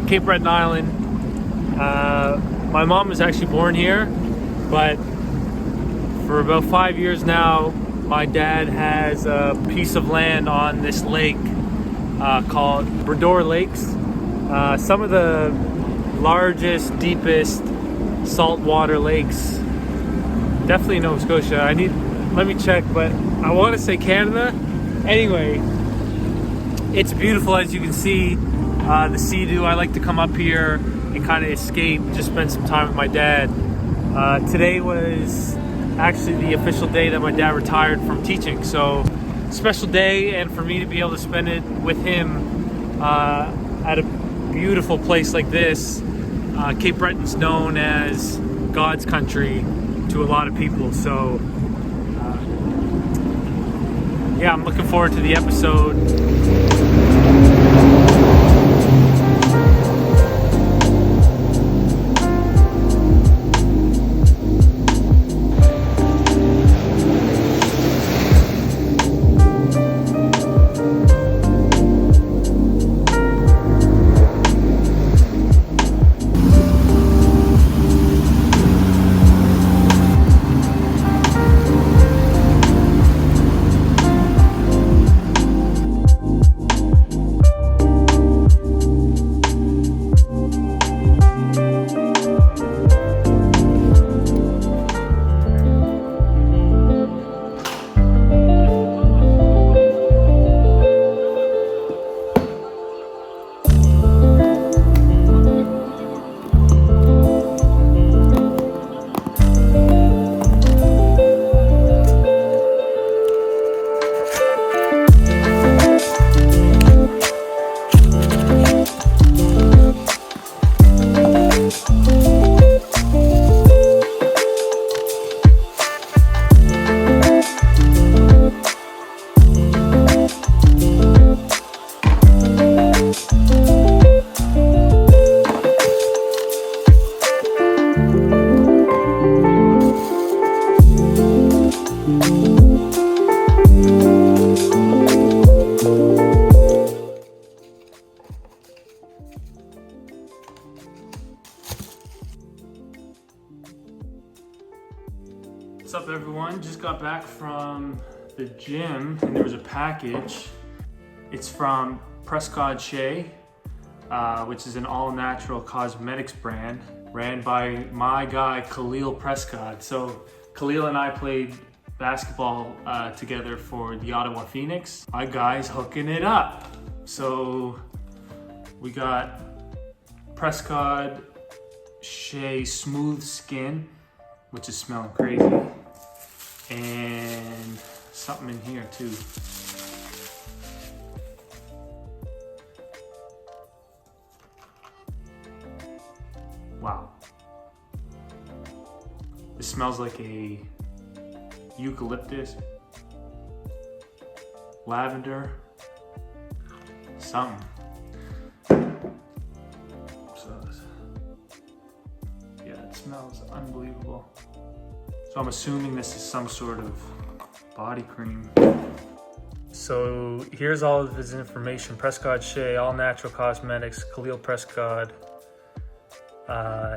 Cape Breton Island. My mom was actually born here, but for about 5 years now, my dad has a piece of land on this lake called Bredor Lakes. Some of the largest, deepest saltwater lakes, definitely in Nova Scotia. Let me check, but I want to say Canada. Anyway, it's beautiful, as you can see. The Sea-Doo, I like to come up here and kind of escape, just spend some time with my dad. Today was actually the official day that my dad retired from teaching, so special day, and for me to be able to spend it with him at a beautiful place like this. Cape Breton's known as God's country to a lot of people, so yeah, I'm looking forward to the episode. What's up, everyone? Just got back from the gym and there was a package. It's from Prescott Shea, which is an all-natural cosmetics brand ran by my guy Khalil Prescott. So Khalil and I played basketball together for the Ottawa Phoenix. My guy's hooking it up. So we got Prescott Shea Smooth Skin, which is smelling crazy, and something in here too. Wow. This smells like a eucalyptus, lavender, something. Yeah, it smells unbelievable. So I'm assuming this is some sort of body cream. So here's all of his information. Prescott Shea, all natural cosmetics, Khalil Prescott.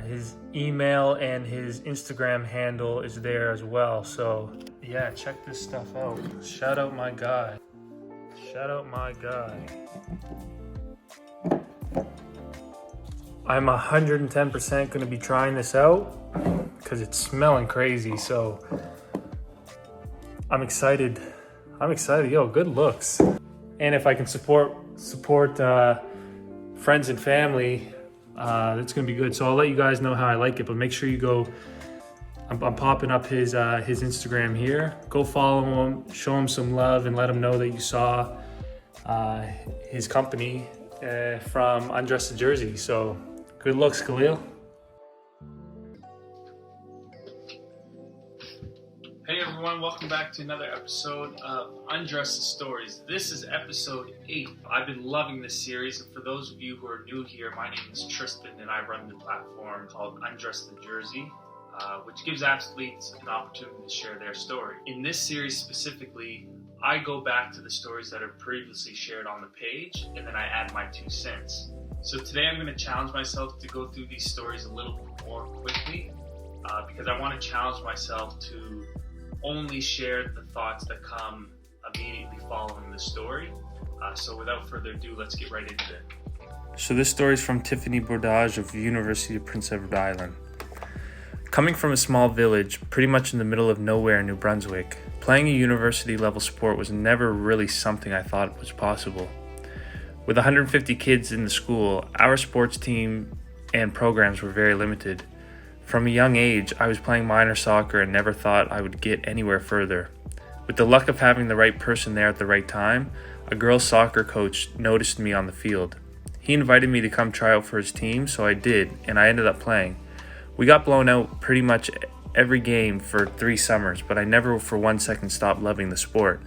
His email and his Instagram handle is there as well. So yeah, check this stuff out. Shout out my guy. Shout out my guy. I'm 110% gonna be trying this out because it's smelling crazy. So I'm excited. Yo, good looks. And if I can support friends and family, that's gonna be good. So I'll let you guys know how I like it, but make sure you go. I'm popping up his Instagram here. Go follow him, show him some love, and let him know that you saw his company from Undress the Jersey. So good looks, Khalil. Hey everyone, welcome back to another episode of Undress the Stories. This is episode 8. I've been loving this series, and for those of you who are new here, my name is Tristan and I run the platform called Undress the Jersey, which gives athletes an opportunity to share their story. In this series specifically, I go back to the stories that are previously shared on the page, and then I add my 2 cents. So today I'm going to challenge myself to go through these stories a little more quickly because I want to challenge myself to only share the thoughts that come immediately following the story. So without further ado, let's get right into it. So this story is from Tiffany Bordage of the University of Prince Edward Island. Coming from a small village, pretty much in the middle of nowhere in New Brunswick, playing a university level sport was never really something I thought was possible. With 150 kids in the school, our sports team and programs were very limited. From a young age, I was playing minor soccer and never thought I would get anywhere further. With the luck of having the right person there at the right time, a girls' soccer coach noticed me on the field. He invited me to come try out for his team, so I did, and I ended up playing. We got blown out pretty much every game for 3 summers, but I never for 1 second stopped loving the sport.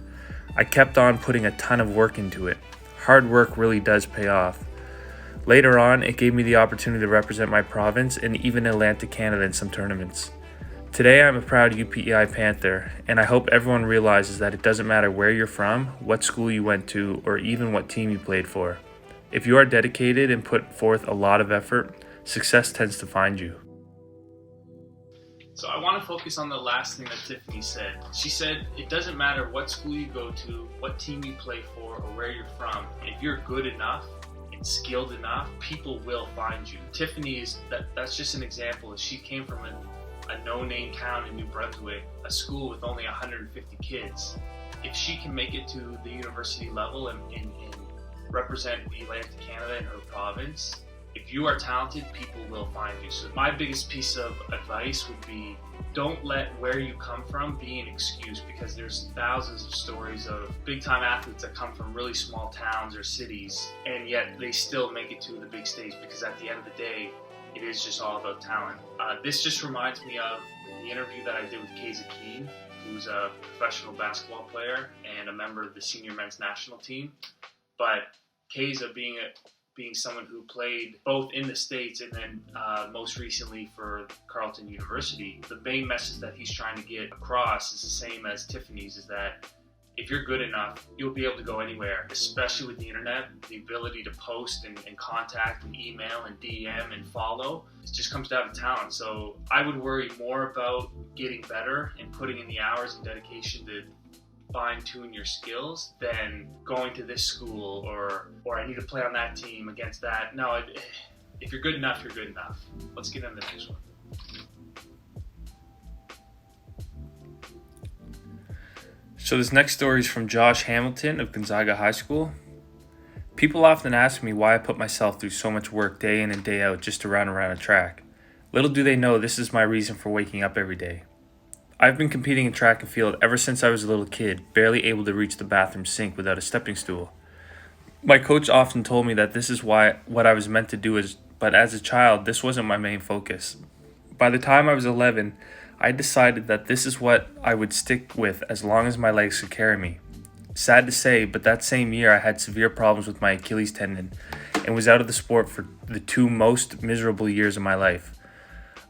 I kept on putting a ton of work into it. Hard work really does pay off. Later on, it gave me the opportunity to represent my province and even Atlantic Canada in some tournaments. Today, I'm a proud UPEI Panther, and I hope everyone realizes that it doesn't matter where you're from, what school you went to, or even what team you played for. If you are dedicated and put forth a lot of effort, success tends to find you. So I want to focus on the last thing that Tiffany said. She said, it doesn't matter what school you go to, what team you play for, or where you're from. If you're good enough and skilled enough, people will find you. Tiffany that's just an example. She came from a no-name town in New Brunswick, a school with only 150 kids. If she can make it to the university level and represent the Atlantic Canada in her province, if you are talented, people will find you. So my biggest piece of advice would be, don't let where you come from be an excuse, because there's thousands of stories of big-time athletes that come from really small towns or cities, and yet they still make it to the big stage, because at the end of the day, it is just all about talent. This just reminds me of the interview that I did with Kaysa Keane, who's a professional basketball player and a member of the senior men's national team. But Kaysa being someone who played both in the States and then most recently for Carleton University, the main message that he's trying to get across is the same as Tiffany's, is that if you're good enough, you'll be able to go anywhere, especially with the internet, the ability to post and contact and email and DM and follow. It just comes down to talent. So I would worry more about getting better and putting in the hours and dedication to fine-tune your skills than going to this school or I need to play on that team against that. No, if you're good enough, you're good enough. Let's get into the next one. So this next story is from Josh Hamilton of Gonzaga High School. People often ask me why I put myself through so much work day in and day out just to run around a track. Little do they know this is my reason for waking up every day. I've been competing in track and field ever since I was a little kid, barely able to reach the bathroom sink without a stepping stool. My coach often told me that this is what I was meant to do, but as a child, this wasn't my main focus. By the time I was 11, I decided that this is what I would stick with as long as my legs could carry me. Sad to say, but that same year I had severe problems with my Achilles tendon and was out of the sport for the 2 most miserable years of my life.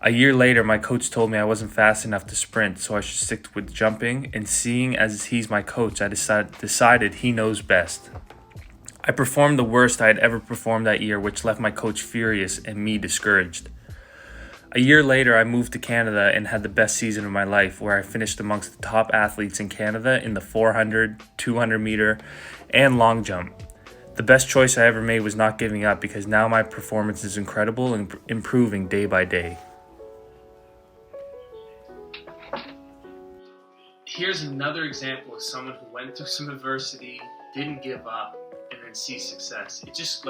A year later, my coach told me I wasn't fast enough to sprint, so I should stick with jumping, and seeing as he's my coach, I decided he knows best. I performed the worst I had ever performed that year, which left my coach furious and me discouraged. A year later, I moved to Canada and had the best season of my life, where I finished amongst the top athletes in Canada in the 400, 200 meter, and long jump. The best choice I ever made was not giving up, because now my performance is incredible and improving day by day. Here's another example of someone who went through some adversity, didn't give up, and then sees success. It just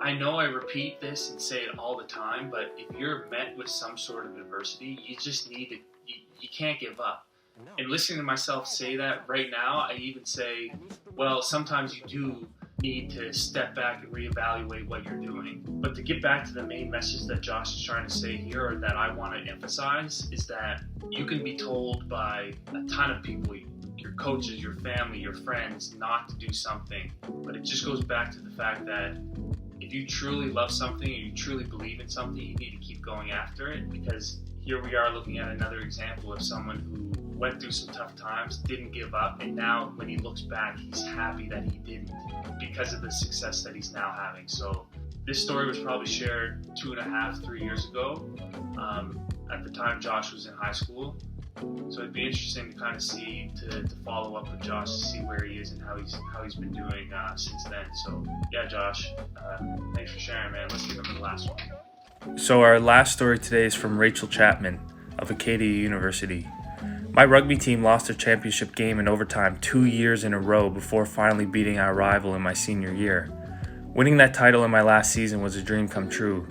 I know I repeat this and say it all the time, but if you're met with some sort of adversity, you just need to, you can't give up. And listening to myself say that right now, I even say, well, sometimes you do need to step back and reevaluate what you're doing. But to get back to the main message that Josh is trying to say here, or that I want to emphasize, is that you can be told by a ton of people, your coaches, your family, your friends, not to do something. But it just goes back to the fact that if you truly love something and you truly believe in something, you need to keep going after it, because here we are looking at another example of someone who went through some tough times, didn't give up, and now when he looks back, he's happy that he didn't, because of the success that he's now having. So This story was probably shared 2.5, 3 years ago. At the time, Josh was in high school. So it'd be interesting to kind of see, to follow up with Josh to see where he is and how he's been doing since then. So yeah, Josh, thanks for sharing, man. Let's get into the last one. So our last story today is from Rachel Chapman of Acadia University. My rugby team lost their championship game in overtime 2 years in a row before finally beating our rival in my senior year. Winning that title in my last season was a dream come true.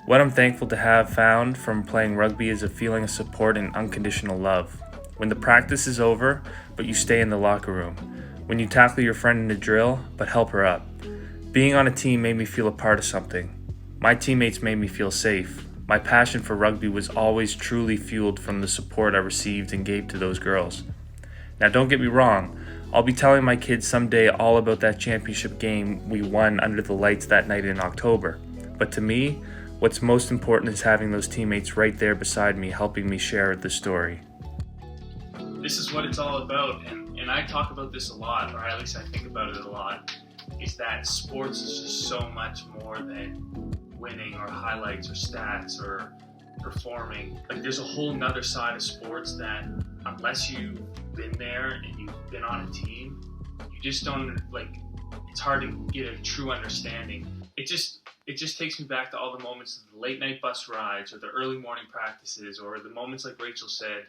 What I'm thankful to have found from playing rugby is a feeling of support and unconditional love. When the practice is over, but you stay in the locker room. When you tackle your friend in a drill, but help her up. Being on a team made me feel a part of something. My teammates made me feel safe. My passion for rugby was always truly fueled from the support I received and gave to those girls. Now don't get me wrong, I'll be telling my kids someday all about that championship game we won under the lights that night in October. But to me, what's most important is having those teammates right there beside me helping me share the story. This is what it's all about, and I talk about this a lot, or at least I think about it a lot, is that sports is just so much more than winning or highlights or stats or performing. Like, there's a whole nother side of sports that unless you've been there and you've been on a team, you just don't, like, it's hard to get a true understanding. It just takes me back to all the moments of the late night bus rides or the early morning practices or the moments, like Rachel said,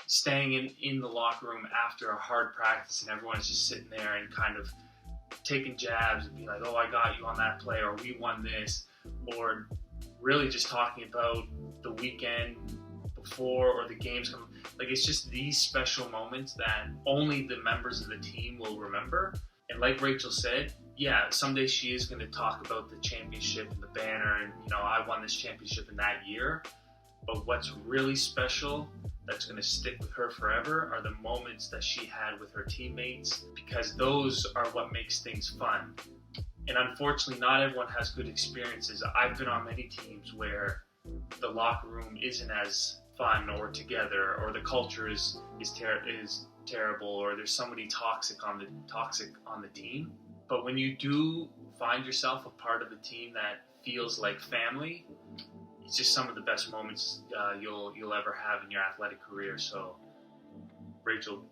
staying in the locker room after a hard practice and everyone's just sitting there and kind of taking jabs and being like, oh, I got you on that play, or we won this, or really just talking about the weekend before or the games coming. Like, it's just these special moments that only the members of the team will remember. And like Rachel said, yeah, someday she is going to talk about the championship and the banner and, you know, I won this championship in that year. But what's really special that's going to stick with her forever are the moments that she had with her teammates, because those are what makes things fun. And unfortunately, not everyone has good experiences. I've been on many teams where the locker room isn't as fun or together, or the culture is terrible, or there's somebody toxic on the team. But when you do find yourself a part of a team that feels like family, it's just some of the best moments you'll ever have in your athletic career. So, Rachel,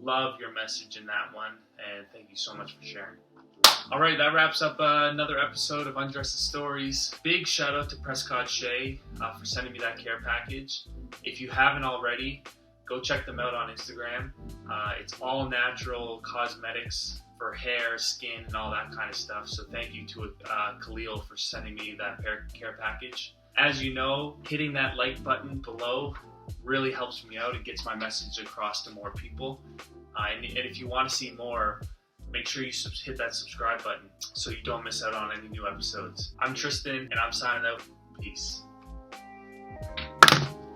love your message in that one, and thank you so much for sharing. All right, that wraps up another episode of Undress the Stories. Big shout out to Prescott Shea for sending me that care package. If you haven't already, go check them out on Instagram. It's all natural cosmetics for hair, skin, and all that kind of stuff. So thank you to Khalil for sending me that care package. As you know, hitting that like button below really helps me out. It gets my message across to more people. And if you want to see more, make sure you hit that subscribe button so you don't miss out on any new episodes. I'm Tristan, and I'm signing out. Peace.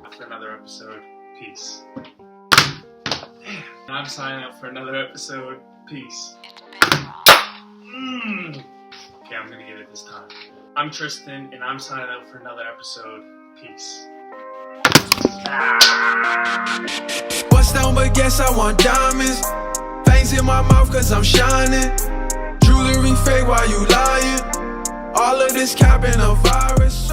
After another episode, peace. Damn. I'm signing out for another episode. Peace. Okay, I'm gonna get it this time. I'm Tristan, and I'm signing out for another episode. Peace. Bust down Baguettes, I want diamonds. Fangs in my mouth cause I'm shining. Jewelry fake while you lying. All of this capping a virus.